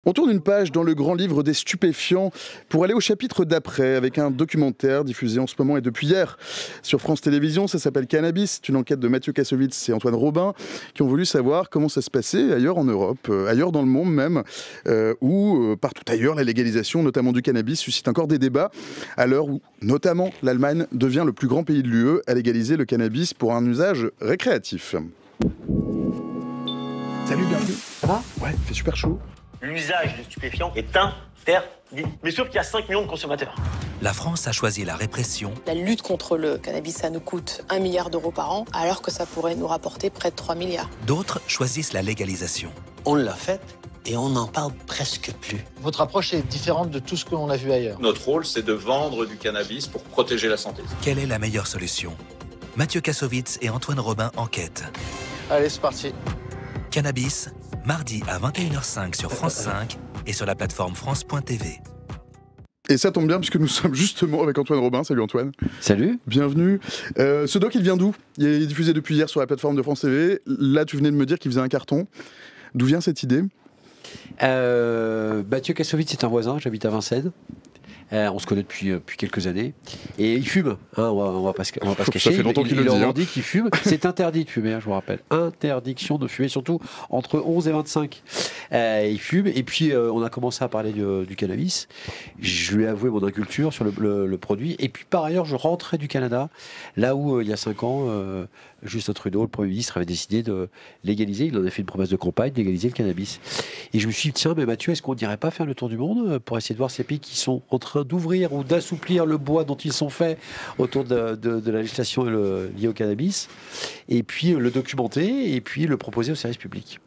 On tourne une page dans le grand livre des stupéfiants pour aller au chapitre d'après avec un documentaire diffusé en ce moment et depuis hier sur France Télévisions. Ça s'appelle Cannabis. C'est une enquête de Mathieu Kassovitz et Antoine Robin qui ont voulu savoir comment ça se passait ailleurs en Europe, ailleurs dans le monde même, où partout ailleurs la légalisation, notamment du cannabis, suscite encore des débats à l'heure où notamment l'Allemagne devient le plus grand pays de l'UE à légaliser le cannabis pour un usage récréatif. Salut, bienvenue. Ça va ? Ouais, il fait super chaud. L'usage de stupéfiants est interdit. Mais sauf qu'il y a 5 millions de consommateurs. La France a choisi la répression. La lutte contre le cannabis, ça nous coûte 1 milliard d'euros par an, alors que ça pourrait nous rapporter près de 3 milliards. D'autres choisissent la légalisation. On l'a faite et on n'en parle presque plus. Votre approche est différente de tout ce que l'on a vu ailleurs. Notre rôle, c'est de vendre du cannabis pour protéger la santé. Quelle est la meilleure solution? Mathieu Kassovitz et Antoine Robin enquêtent. Allez, c'est parti. Cannabis, mardi à 21h05 sur France 5 et sur la plateforme France.tv. Et ça tombe bien puisque nous sommes justement avec Antoine Robin. Salut Antoine. Salut. Bienvenue. Ce doc, il vient d'où? Il est diffusé depuis hier sur la plateforme de France TV. Là, tu venais de me dire qu'il faisait un carton. D'où vient cette idée? Mathieu Kassovitz est un voisin, j'habite à Vincennes. On se connaît depuis quelques années. Et il fume, hein, on va pas se cacher. Ça fait longtemps qu'il le dit. Il dit qu'il fume. C'est interdit de fumer, hein, je vous rappelle. Interdiction de fumer, surtout entre 11 et 25. Il fume. Et puis, on a commencé à parler du cannabis. Je lui ai avoué mon inculture sur le produit. Et puis, par ailleurs, je rentrais du Canada, là où, il y a 5 ans, Justin Trudeau, le Premier ministre, avait décidé de légaliser. Il en a fait une promesse de campagne, de légaliser le cannabis. Et je me suis dit, tiens, mais Mathieu, est-ce qu'on n'irait pas faire le tour du monde pour essayer de voir ces pays qui sont en train d'ouvrir ou d'assouplir le bois dont ils sont faits autour de la législation liée au cannabis, et puis le documenter, et puis le proposer au service public.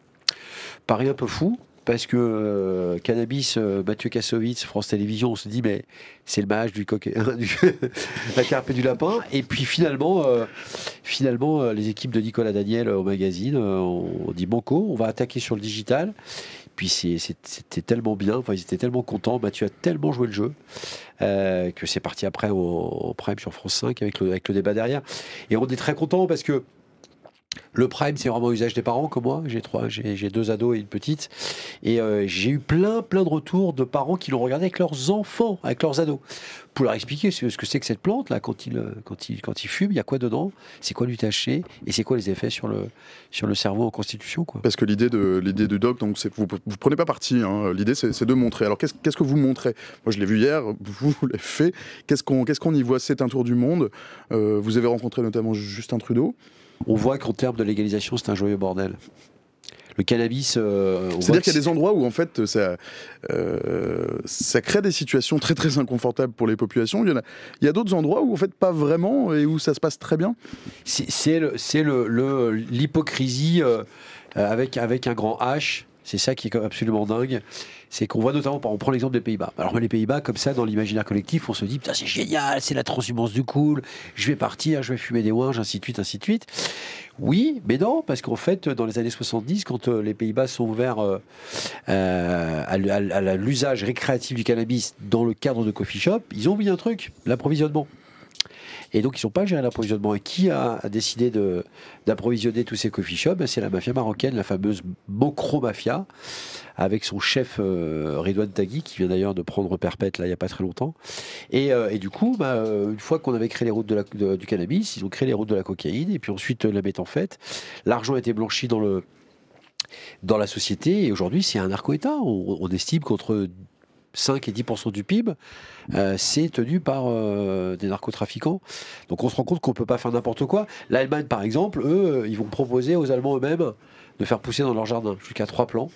Pareil un peu fou, parce que cannabis, Mathieu Kassovitz, France Télévisions, on se dit, mais c'est le mariage du coq, la carpe et du lapin. Et puis finalement, les équipes de Nicolas Daniel au magazine ont dit banco, on va attaquer sur le digital. Puis c'était tellement bien, enfin, ils étaient tellement contents, Mathieu a tellement joué le jeu que c'est parti après au Prime sur France 5 avec le débat derrière. Et on est très contents parce que le Prime, c'est vraiment l'usage des parents comme moi. J'ai 2 ados et une petite. Et j'ai eu plein de retours de parents qui l'ont regardé avec leurs enfants, avec leurs ados. Pour leur expliquer ce que c'est que cette plante, là, quand ils fument, il y a quoi dedans, c'est quoi du THC, et c'est quoi les effets sur le cerveau en constitution, quoi. Parce que l'idée du doc, donc, vous prenez pas parti. Hein. L'idée, c'est de montrer. Alors, qu'est-ce que vous montrez? Moi, je l'ai vu hier, vous l'avez fait. Qu'est-ce qu'on y voit? C'est un tour du monde. Vous avez rencontré notamment Justin Trudeau. On voit qu'en termes de légalisation, c'est un joyeux bordel. Le cannabis... C'est-à-dire qu'il y a des endroits où, en fait, ça crée des situations très, très inconfortables pour les populations. Il y a d'autres endroits où, en fait, pas vraiment, et où ça se passe très bien. C'est l'hypocrisie avec un grand H. C'est ça qui est absolument dingue. C'est qu'on voit notamment, on prend l'exemple des Pays-Bas. Alors les Pays-Bas, comme ça, dans l'imaginaire collectif, on se dit, putain, c'est génial, c'est la transhumance du cool, je vais partir, je vais fumer des ouinges, ainsi de suite, ainsi de suite. Oui, mais non, parce qu'en fait, dans les années 70, quand les Pays-Bas sont ouverts à l'usage récréatif du cannabis dans le cadre de coffee shop, ils ont mis un truc, l'approvisionnement. Et donc, ils ne sont pas gérés l'approvisionnement. Et qui a décidé d'approvisionner tous ces coffee shops? C'est la mafia marocaine, la fameuse Mokro Mafia, avec son chef Ridwan Taghi, qui vient d'ailleurs de prendre perpète là, il n'y a pas très longtemps. Et du coup, une fois qu'on avait créé les routes du cannabis, ils ont créé les routes de la cocaïne, et puis ensuite la mettent en fait. L'argent a été blanchi dans la société, et aujourd'hui, c'est un narco-État. On estime qu'entre 5 et 10% du PIB, c'est tenu par des narcotrafiquants. Donc on se rend compte qu'on ne peut pas faire n'importe quoi. L'Allemagne, par exemple, eux, ils vont proposer aux Allemands eux-mêmes de faire pousser dans leur jardin jusqu'à 3 plants.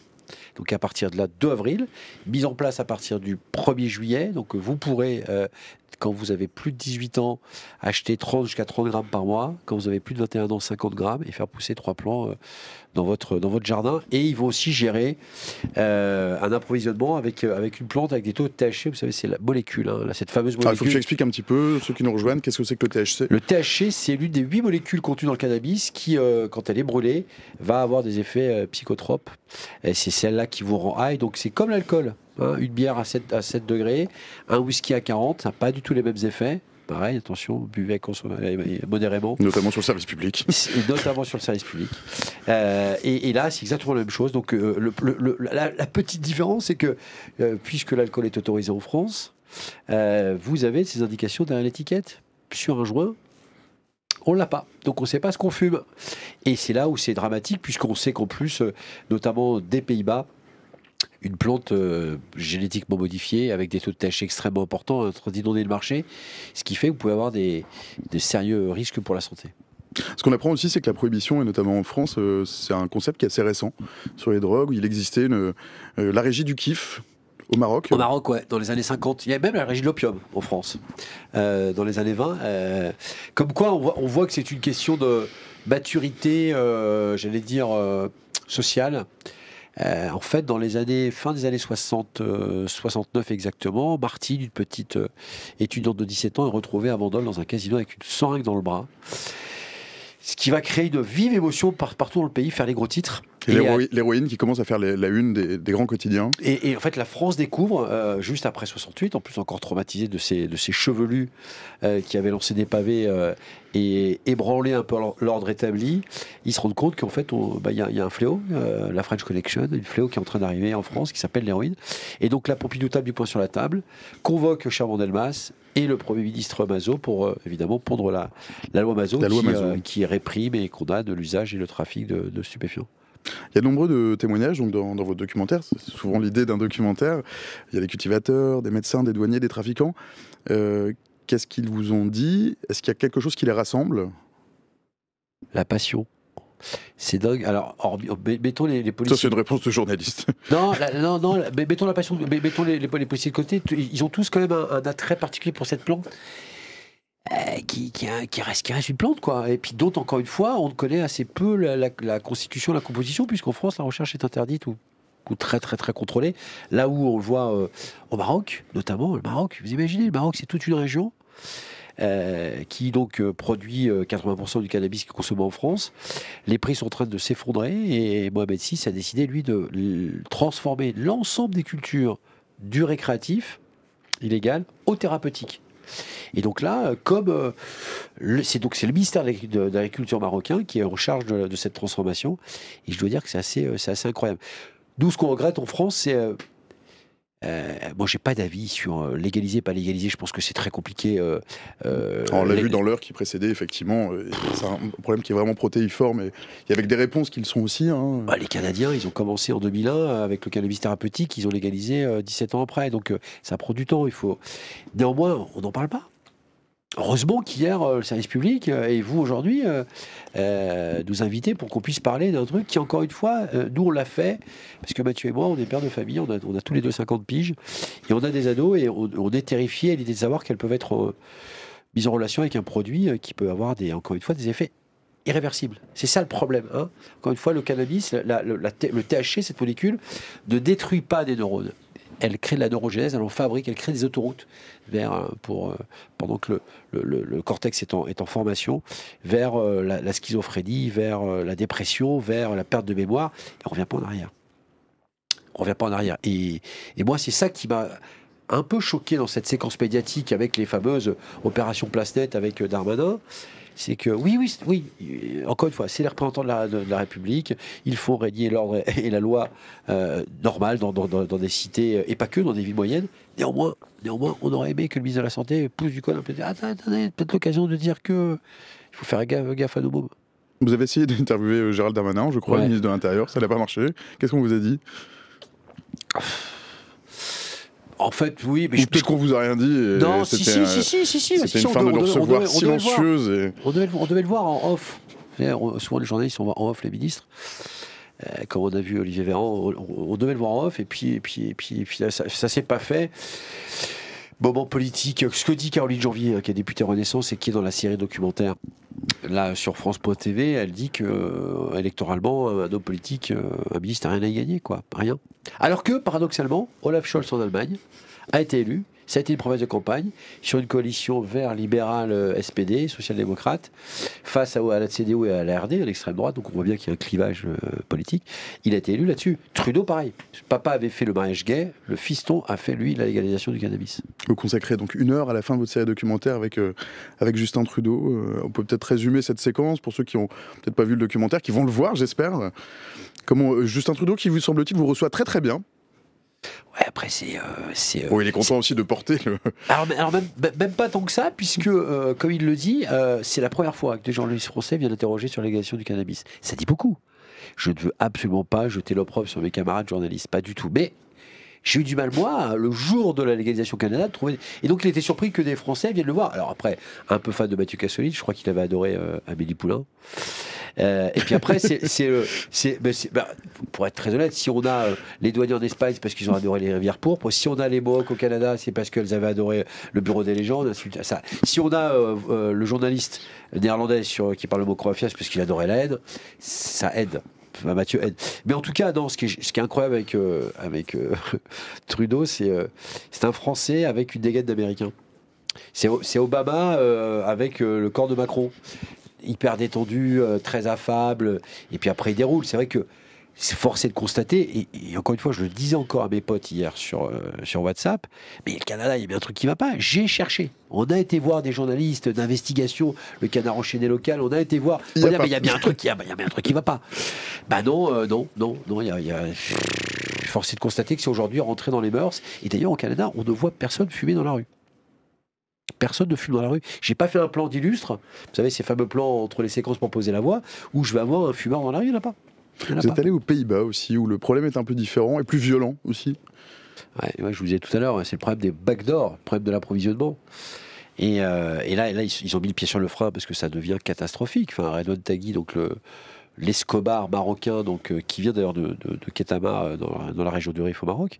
Donc à partir de là, 2 avril, mise en place à partir du 1er juillet. Donc vous pourrez, quand vous avez plus de 18 ans, acheter 30 jusqu'à 30 grammes par mois. Quand vous avez plus de 21 ans, 50 grammes, et faire pousser 3 plants dans votre jardin. Et ils vont aussi gérer un approvisionnement avec une plante avec des taux de THC. Vous savez, c'est la molécule, hein, cette fameuse molécule. Il faut que tu expliques un petit peu, ceux qui nous rejoignent, qu'est-ce que c'est que le THC? Le THC, c'est l'une des 8 molécules contenues dans le cannabis qui, quand elle est brûlée, va avoir des effets psychotropes. Et c'est celle-là qui vous rend high. Donc c'est comme l'alcool. Hein, une bière à 7 degrés, un whisky à 40, ça n'a pas du tout les mêmes effets. pareil, attention, buvez modérément. Notamment sur le service public. Et notamment sur le service public. Et là, c'est exactement la même chose. Donc, la petite différence, c'est que, puisque l'alcool est autorisé en France, vous avez ces indications derrière l'étiquette. Sur un joint, on ne l'a pas. Donc, on ne sait pas ce qu'on fume. Et c'est là où c'est dramatique, puisqu'on sait qu'en plus, notamment des Pays-Bas, une plante génétiquement modifiée avec des taux de THC extrêmement importants est en train d'inonder le marché, ce qui fait que vous pouvez avoir des sérieux risques pour la santé. Ce qu'on apprend aussi, c'est que la prohibition, et notamment en France, c'est un concept qui est assez récent sur les drogues, où il existait la régie du kiff au Maroc. Au Maroc, ouais, dans les années 50. Il y a même la régie de l'opium en France, dans les années 20. Comme quoi, on voit que c'est une question de maturité, j'allais dire, sociale. En fait, dans les années, fin des années 60, 69 exactement, Martine, une petite étudiante de 17 ans, est retrouvée à Vendôme dans un casino avec une seringue dans le bras. Ce qui va créer une vive émotion partout dans le pays, faire les gros titres. Et l'héroïne qui commence à faire la une des grands quotidiens. Et en fait, la France découvre, juste après 68, en plus encore traumatisée de ces chevelus qui avaient lancé des pavés et ébranlé un peu l'ordre établi, ils se rendent compte qu'en fait, y a un fléau, la French Connection, un fléau qui est en train d'arriver en France, qui s'appelle l'héroïne. Et donc là, Pompidou tape du poing sur la table, convoque Chaban Delmas et le Premier ministre Mazot pour évidemment pondre la loi Mazot, qui réprime et condamne l'usage et le trafic de stupéfiants. Il y a de nombreux témoignages donc dans votre documentaire, c'est souvent l'idée d'un documentaire. Il y a des cultivateurs, des médecins, des douaniers, des trafiquants. Qu'est-ce qu'ils vous ont dit? Est-ce qu'il y a quelque chose qui les rassemble? La passion. C'est dingue. Alors, mettons les policiers. Ça, c'est une réponse de journaliste. Non, mettons la passion. Mettons les policiers de côté. Ils ont tous quand même un attrait particulier pour cette plante. Qui reste une plante, quoi. Et puis d'autres, encore une fois, on connaît assez peu la constitution, la composition, puisqu'en France, la recherche est interdite ou très très très contrôlée. Là où on le voit au Maroc, notamment, le Maroc, vous imaginez, le Maroc, c'est toute une région qui donc produit 80% du cannabis qui est consommé en France. Les prix sont en train de s'effondrer et Mohamed VI a décidé, lui, de transformer l'ensemble des cultures du récréatif, illégal, au thérapeutique. Et donc là, c'est le ministère de l'Agriculture marocain qui est en charge de cette transformation. Et je dois dire que c'est assez incroyable. Nous, ce qu'on regrette en France, c'est... moi, j'ai pas d'avis sur légaliser, pas légaliser. Je pense que c'est très compliqué. On l'a vu dans l'heure qui précédait, effectivement. C'est un problème qui est vraiment protéiforme et avec des réponses qui le sont aussi. Hein. Les Canadiens, ils ont commencé en 2001 avec le cannabis thérapeutique. Ils ont légalisé 17 ans après. Donc, ça prend du temps. Néanmoins, on n'en parle pas. Heureusement qu'hier, le service public et vous aujourd'hui nous invitez pour qu'on puisse parler d'un truc qui, encore une fois, nous on l'a fait, parce que Mathieu et moi, on est pères de famille, on a tous les deux 50 piges, et on a des ados, et on est terrifiés à l'idée de savoir qu'elles peuvent être mises en relation avec un produit qui peut avoir, encore une fois, des effets irréversibles. C'est ça le problème. Hein. Encore une fois, le cannabis, le THC, cette molécule, ne détruit pas des neurones. Elle crée de la neurogénèse, elle en fabrique, elle crée des autoroutes pendant que le cortex est en formation, vers la schizophrénie, vers la dépression, vers la perte de mémoire, et on ne revient pas en arrière. Et moi, c'est ça qui m'a un peu choqué dans cette séquence médiatique avec les fameuses opérations Place-Net avec Darmanin. C'est que, oui, encore une fois, c'est les représentants de la République, il faut régner l'ordre et la loi normale dans des cités, et pas que, dans des villes moyennes. Néanmoins, on aurait aimé que le ministre de la Santé pousse du col un peu. Attendez, peut-être l'occasion de dire que il faut faire gaffe à nos mômes. Vous avez essayé d'interviewer Gérald Darmanin, je crois, le ministre de l'Intérieur, ça n'a pas marché. Qu'est-ce qu'on vous a dit ? En fait, oui, mais peut-être qu'on vous a rien dit. Non, si. C'était une fin de nous recevoir silencieuse. On devait le voir en off. Souvent, les journalistes, on voit en off les ministres. Comme on a vu Olivier Véran, on devait le voir en off, et puis ça s'est pas fait. Moment politique. Ce que dit Caroline Janvier, qui est députée Renaissance et qui est dans la série documentaire là sur France.tv, elle dit que électoralement, un homme politique, un ministre n'a rien à y gagner, quoi, rien. Alors que, paradoxalement, Olaf Scholz en Allemagne a été élu Ça a été une promesse de campagne sur une coalition vert, libéral, SPD, social-démocrate, face à la CDU et à la RD, à l'extrême droite. Donc on voit bien qu'il y a un clivage politique. Il a été élu là-dessus. Trudeau, pareil. Papa avait fait le mariage gay, le fiston a fait, lui, la légalisation du cannabis. Vous consacrez donc 1 heure à la fin de votre série documentaire avec Justin Trudeau. On peut peut-être résumer cette séquence pour ceux qui n'ont peut-être pas vu le documentaire, qui vont le voir, j'espère. Comment Justin Trudeau, qui vous semble-t-il, vous reçoit très très bien. Ouais, après, Bon, il est content aussi de porter le... Alors même pas tant que ça, puisque, comme il le dit, c'est la première fois que des journalistes français viennent interroger sur la légalisation du cannabis. Ça dit beaucoup. Je ne veux absolument pas jeter l'opprobre sur mes camarades journalistes, pas du tout. Mais j'ai eu du mal, moi, le jour de la légalisation au Canada, de trouver... Et donc, il était surpris que des Français viennent le voir. Alors après, un peu fan de Mathieu Kassovitz, je crois qu'il avait adoré Amélie Poulain. Et puis après, pour être très honnête, si on a les douaniers en Espagne, c'est parce qu'ils ont adoré les rivières pourpres. Si on a les Mohawks au Canada, c'est parce qu'elles avaient adoré le bureau des légendes. Ça. Si on a le journaliste néerlandais qui parle le mot croafia, c'est parce qu'il adorait l'aide. Ça aide. Enfin, Mathieu aide. Mais en tout cas, non, ce qui est incroyable avec Trudeau, c'est un Français avec une dégaine d'Américain. C'est Obama avec le corps de Macron. Hyper détendu, très affable, et puis après il déroule. C'est vrai que c'est forcé de constater, et encore une fois, je le disais encore à mes potes hier sur WhatsApp, mais le Canada, il y a bien un truc qui ne va pas. J'ai cherché. On a été voir des journalistes d'investigation, le Canard enchaîné local, on a été voir. Il y a bien un truc qui ne va pas. Bah non, il y a forcé de constater que c'est aujourd'hui rentré dans les mœurs. Et d'ailleurs, au Canada, on ne voit personne fumer dans la rue. Personne ne fume dans la rue. J'ai pas fait un plan d'illustre. Vous savez, ces fameux plans entre les séquences pour poser la voix, où je vais avoir un fumeur dans la rue, il n'y en a pas. Vous êtes allé aux Pays-Bas aussi, où le problème est un peu différent et plus violent aussi. Ouais, je vous disais tout à l'heure, c'est le problème des backdoors, le problème de l'approvisionnement. Et là, ils ont mis le pied sur le frein parce que ça devient catastrophique. Enfin, Redouane Taghi, donc l'Escobar marocain, donc, qui vient d'ailleurs de Ketama, dans la région du Rif au Maroc,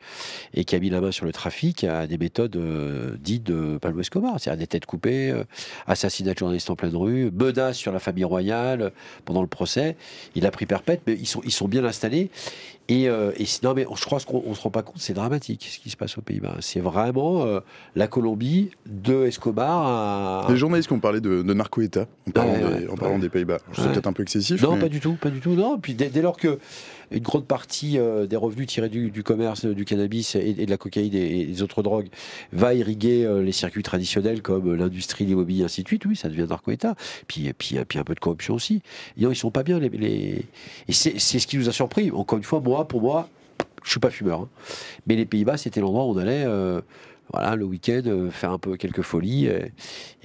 et qui a mis la main sur le trafic à des méthodes dites de Pablo Escobar, c'est-à-dire des têtes coupées, assassinat de journalistes en pleine rue, menaces sur la famille royale pendant le procès. Il a pris perpète, mais ils sont bien installés. Non, mais je crois qu'on ne se rend pas compte, c'est dramatique ce qui se passe aux Pays-Bas. C'est vraiment la Colombie de Escobar à... Les journalistes qui ont parlé de narco-État en parlant des Pays-Bas. C'est peut-être un peu excessif. Non, pas du tout. Non. Puis dès lors que une grande partie des revenus tirés du commerce du cannabis et de la cocaïne et des autres drogues va irriguer les circuits traditionnels comme l'industrie, l'immobilier, ainsi de suite, oui, ça devient narco-État. Puis un peu de corruption aussi. Et non, ils sont pas bien. Et c'est ce qui nous a surpris. Encore une fois, pour moi, je suis pas fumeur. Hein. Mais les Pays-Bas, c'était l'endroit où on allait... le week-end, faire un peu quelques folies. Et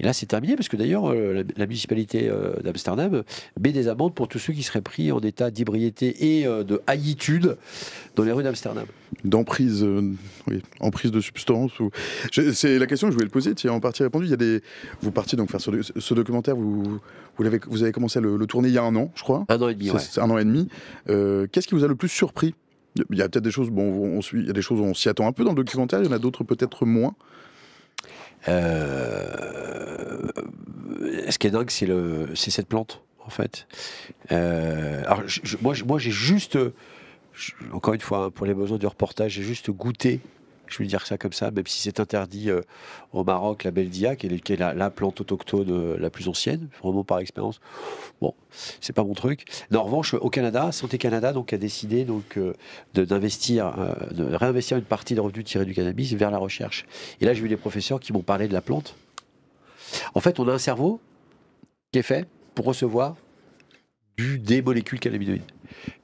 là, c'est terminé, parce que d'ailleurs, la municipalité d'Amsterdam met des amendes pour tous ceux qui seraient pris en état d'ébriété et de haïtude dans les rues d'Amsterdam. D'emprise, emprise de substance. C'est la question que je voulais le poser, tu as en partie répondu. Vous partiez donc faire ce documentaire, vous avez commencé à le tourner il y a 1 an, je crois. 1 an et demi, ouais. C'est 1 an et demi. Qu'est-ce qui vous a le plus surpris ? Il y a peut-être des choses, il y a des choses où on s'y attend un peu dans le documentaire, il y en a d'autres peut-être moins. Ce qui est dingue, c'est cette plante, en fait. Alors, moi, j'ai juste, encore une fois, pour les besoins du reportage, j'ai juste goûté. Je vais dire ça comme ça, même si c'est interdit au Maroc, la Beldia, qui est la plante autochtone la plus ancienne, vraiment par expérience. Bon, c'est pas mon truc. Mais en revanche, au Canada, Santé Canada a décidé de réinvestir une partie des revenus tirés du cannabis vers la recherche. Et là, j'ai vu des professeurs qui m'ont parlé de la plante. En fait, on a un cerveau qui est fait pour recevoir des molécules cannabinoïdes.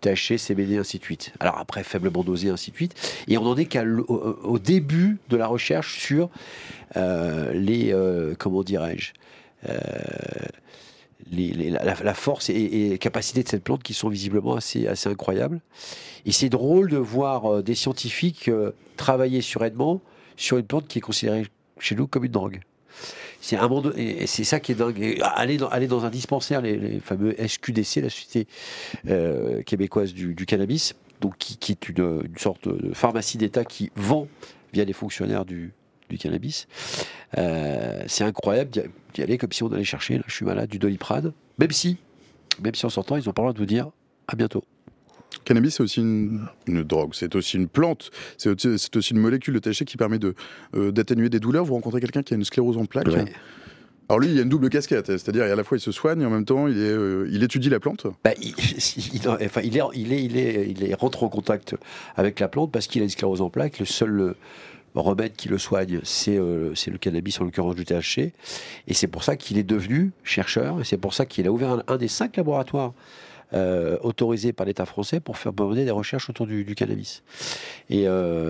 THC, CBD, ainsi de suite. Alors après, faiblement dosé, ainsi de suite. Et on n'en est qu'au début de la recherche sur comment dirais-je, la force et capacité de cette plante qui sont visiblement assez incroyables. Et c'est drôle de voir des scientifiques travailler sereinement sur une plante qui est considérée chez nous comme une drogue. Et c'est ça qui est dingue. Et aller dans un dispensaire, les fameux SQDC, la Société québécoise du cannabis, donc qui est une sorte de pharmacie d'État qui vend via les fonctionnaires du cannabis. C'est incroyable d'y aller comme si on allait chercher, là, je suis malade, du Doliprane, même si en sortant, ils n'ont pas le droit de vous dire à bientôt. Cannabis, c'est aussi une drogue, c'est aussi une plante, c'est aussi une molécule de THC qui permet d'atténuer des douleurs. Vous rencontrez quelqu'un qui a une sclérose en plaques. Ouais. Alors lui, il y a une double casquette, c'est-à-dire à la fois il se soigne et en même temps il étudie la plante. Bah, il rentre en contact avec la plante parce qu'il a une sclérose en plaques. Le seul remède qui le soigne, c'est le cannabis, en l'occurrence du THC. Et c'est pour ça qu'il est devenu chercheur, et c'est pour ça qu'il a ouvert un des 5 laboratoires autorisés par l'État français pour faire mener des recherches autour du cannabis. Et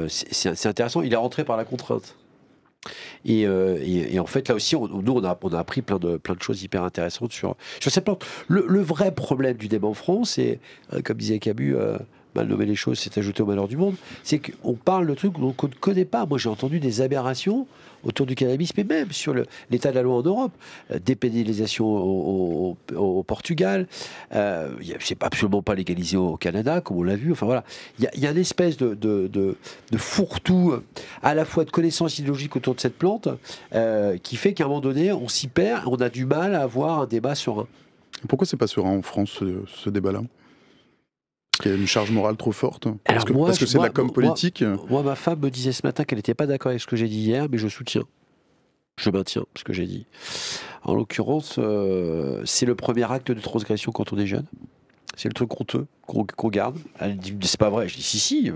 c'est intéressant, il est rentré par la contrainte. Et en fait, là aussi, on a appris plein de choses hyper intéressantes sur cette plante. Le vrai problème du débat en France, c'est, comme disait Camus, mal nommer les choses, c'est ajouter au malheur du monde, c'est qu'on parle de trucs qu'on ne connaît pas. Moi, j'ai entendu des aberrations autour du cannabis, mais même sur l'état de la loi en Europe. Dépénalisation au Portugal, c'est absolument pas légalisé au Canada, comme on l'a vu. Enfin voilà, il y a une espèce de fourre-tout, à la fois de connaissances idéologiques autour de cette plante, qui fait qu'à un moment donné, on s'y perd, on a du mal à avoir un débat serein. Pourquoi c'est pas serein en France, ce débat-là ? Parce qu'il y a une charge morale trop forte. Parce que c'est de la com politique. Moi, ma femme me disait ce matin qu'elle n'était pas d'accord avec ce que j'ai dit hier, mais je soutiens. Je maintiens ce que j'ai dit. En l'occurrence, c'est le premier acte de transgression quand on est jeune. C'est le truc honteux qu'on garde. Elle dit, c'est pas vrai. Je dis, si.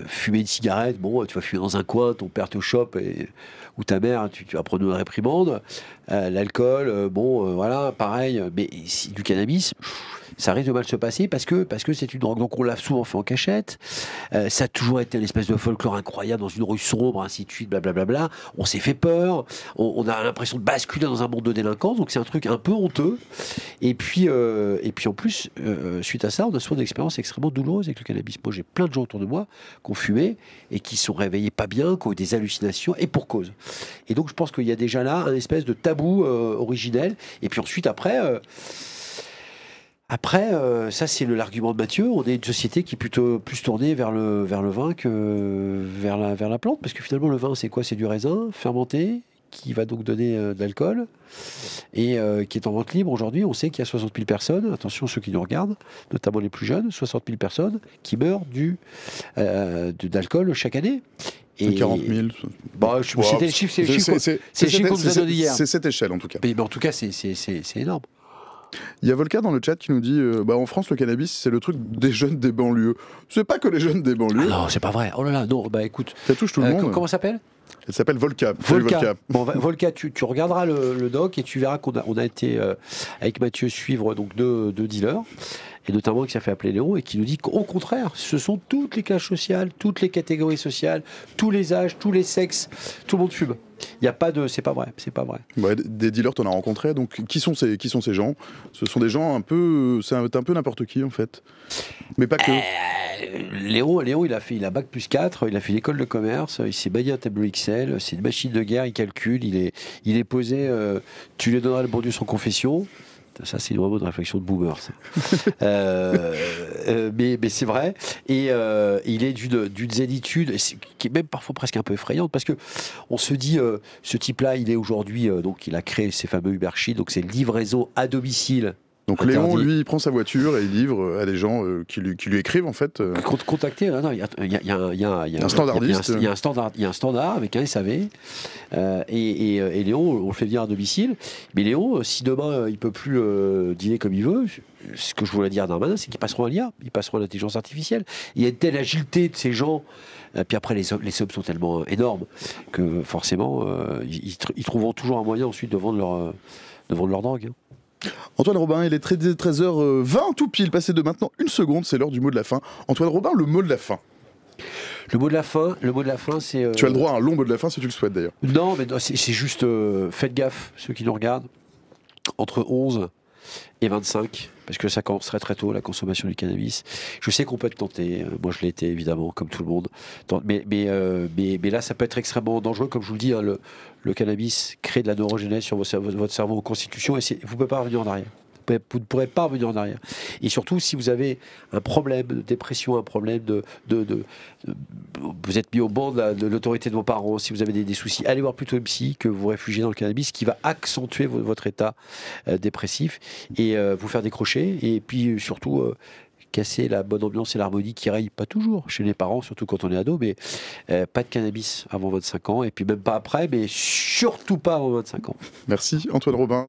Fumer une cigarette, bon, tu vas fumer dans un coin, ton père te chope, ou ta mère, tu vas prendre une réprimande. L'alcool, voilà, pareil. Mais du cannabis, ça risque de mal se passer parce que c'est une drogue. Donc on l'a souvent fait en cachette. Ça a toujours été une espèce de folklore incroyable dans une rue sombre, ainsi de suite, blablabla. On s'est fait peur. On a l'impression de basculer dans un monde de délinquance. Donc c'est un truc un peu honteux. Et puis en plus, suite à ça, on a souvent des expériences extrêmement douloureuses avec le cannabis. Moi, j'ai plein de gens autour de moi qui ont fumé et qui se sont réveillés pas bien, qui ont eu des hallucinations, et pour cause. Et donc je pense qu'il y a déjà là un espèce de tabou originel. Et puis ensuite, après, ça c'est l'argument de Mathieu, on est une société qui est plutôt plus tournée vers le vin que vers la plante, parce que finalement le vin c'est quoi ? C'est du raisin fermenté, qui va donc donner de l'alcool, et qui est en vente libre aujourd'hui. On sait qu'il y a 60 000 personnes, attention ceux qui nous regardent, notamment les plus jeunes, 60 000 personnes qui meurent d'alcool chaque année. Et 40 000. C'était le chiffre, c'est le chiffre qu'on nous a donné hier. C'est cette échelle en tout cas. Mais en tout cas, c'est énorme. Il y a Volca dans le chat qui nous dit en France, le cannabis, c'est le truc des jeunes des banlieues. C'est pas que les jeunes des banlieues. Ah non, c'est pas vrai. Oh là là, non, écoute. Ça touche tout le monde. Comment ça s'appelle ? Elle s'appelle Volca. Volca. Bon, Volca, tu regarderas le doc et tu verras qu'on a été, avec Mathieu, suivre donc deux dealers, et notamment qui s'est fait appeler Léon, et qui nous dit qu'au contraire, ce sont toutes les classes sociales, toutes les catégories sociales, tous les âges, tous les sexes, tout le monde fume. Il y a pas de, c'est pas vrai. Ouais, des dealers, t'en as rencontré. Donc, qui sont ces gens ? Ce sont des gens un peu n'importe qui en fait, mais pas que. Léon, il a bac plus 4, il a fait l'école de commerce, il s'est baillé un tableau Excel, c'est une machine de guerre, il calcule, il est posé. Tu lui donneras le bon Dieu sans confession. Ça, c'est vraiment une réflexion de boomer. Mais c'est vrai. Et il est d'une zénitude qui est même parfois presque un peu effrayante, parce que on se dit, ce type-là, il est aujourd'hui, donc il a créé ces fameux Uber Eats, donc c'est livraison à domicile. Donc Léon, lui, il prend sa voiture et il livre à des gens qui lui écrivent en fait. Contacter, il y a un standardiste. Il y a un standard avec un SAV. Et Léon, on le fait venir à domicile. Mais Léon, si demain il peut plus dîner comme il veut, ce que je voulais dire Darmanin, c'est qu'ils passeront à l'IA, ils passeront à l'intelligence artificielle. Il y a une telle agilité de ces gens. Puis après, les sommes sont tellement énormes que forcément, ils trouveront toujours un moyen ensuite de vendre leur drogue. Antoine Robin, il est 13h20 tout pile, passé de maintenant une seconde, c'est l'heure du mot de la fin. Antoine Robin, le mot de la fin. Le mot de la fin, c'est... Tu as le droit à un long mot de la fin si tu le souhaites d'ailleurs. Non, mais c'est juste, faites gaffe, ceux qui nous regardent, entre 11 et 25, parce que ça commence très très tôt, la consommation du cannabis. Je sais qu'on peut être tenté, moi je l'ai été évidemment, comme tout le monde, mais là ça peut être extrêmement dangereux, comme je vous le dis, hein, le cannabis crée de la neurogénèse sur votre cerveau, vos constitutions, et vous ne pouvez pas revenir en arrière. Vous ne pourrez pas revenir en arrière. Et surtout, si vous avez un problème de dépression, un problème vous êtes mis au banc de l'autorité de vos parents, si vous avez des soucis, allez voir plutôt une psy que vous réfugiez dans le cannabis, qui va accentuer votre état dépressif et vous faire décrocher. Et puis surtout, casser la bonne ambiance et l'harmonie qui règne, pas toujours, chez les parents, surtout quand on est ado, mais pas de cannabis avant 25 ans, et puis même pas après, mais surtout pas avant 25 ans. Merci Antoine Robin.